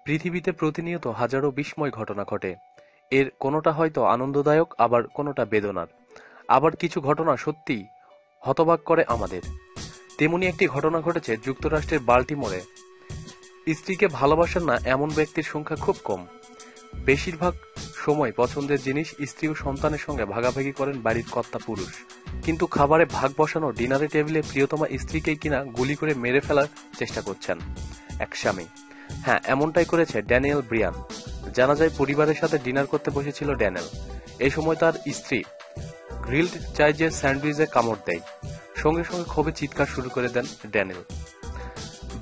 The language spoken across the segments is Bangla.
পৃথিবীতে প্রতিনিয়ত হাজারো বিস্ময় ঘটনা ঘটে। এর কোনোটা হয়তো আনন্দদায়ক, আবার কোনোটা বেদনার। আবার কিছু ঘটনা সত্যিই হতবাক করে আমাদের। তেমনি একটি ঘটনা ঘটেছে যুক্তরাষ্ট্রের বাল্টিমোরে। স্ত্রীকে ভালোবাসেন না এমন ব্যক্তির সংখ্যা খুব কম। বেশিরভাগ সময় পছন্দের জিনিস স্ত্রী ও সন্তানের সঙ্গে ভাগাভাগি করেন বাড়ির কর্তা পুরুষ। কিন্তু খাবারে ভাগ বসানো ডিনারের টেবিলে প্রিয়তমা স্ত্রীকেই কিনা গুলি করে মেরে ফেলার চেষ্টা করছেন এক স্বামী। হ্যাঁ, এমনটাই করেছে ড্যানিয়েল ব্রিয়ান। জানা যায় পরিবারের সাথে ডিনার করতে বসেছিল ড্যানিয়েল। এই সময় তার স্ত্রী গ্রিলড চাইজের স্যান্ডউইচে কামড় দেয়। সঙ্গে সঙ্গে ক্ষোভে চিৎকার শুরু করে দেন ড্যানিয়েল।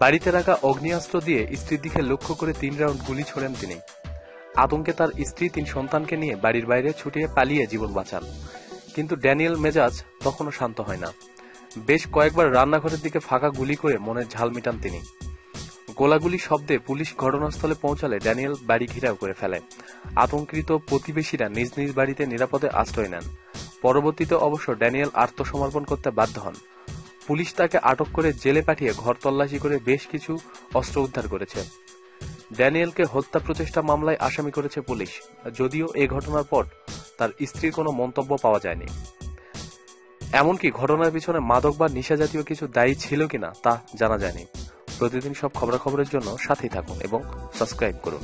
বাড়িতে রাখা অগ্নিয়াস্ত্র দিয়ে স্ত্রীর দিকে লক্ষ্য করে 3 রাউন্ড গুলি ছোড়েন তিনি। আতঙ্কে তার স্ত্রী 3 সন্তানকে নিয়ে বাড়ির বাইরে ছুটিয়ে পালিয়ে জীবন বাঁচান। কিন্তু ড্যানিয়েল মেজাজ তখনও শান্ত হয় না। বেশ কয়েকবার রান্নাঘরের দিকে ফাঁকা গুলি করে মনের ঝাল মিটান তিনি। গোলাগুলি শব্দে পুলিশ ঘটনাস্থলে পৌঁছালে ড্যানিয়েল বাড়ি ঘেরাও করে ফেলে। আতঙ্কিত প্রতিবেশীরা নিজ নিজ বাড়িতে নিরাপদে আশ্রয় নেন। পরবর্তীতে অবশ্য ড্যানিয়েল আত্মসমর্পণ করতে বাধ্য হন। পুলিশ তাকে আটক করে জেলে পাঠিয়ে ঘর তল্লাশি করে বেশ কিছু অস্ত্র উদ্ধার করেছে। ড্যানিয়েলকে হত্যা প্রচেষ্টা মামলায় আসামি করেছে পুলিশ, যদিও এ ঘটনার পর তার স্ত্রীর কোনো মন্তব্য পাওয়া যায়নি। এমনকি ঘটনার পিছনে মাদক বা নেশা জাতীয় কিছু দায়ী ছিল কিনা তা জানা যায়নি। প্রতিদিন সব খবরাখবরের জন্য সাথেই থাকুন এবং সাবস্ক্রাইব করুন।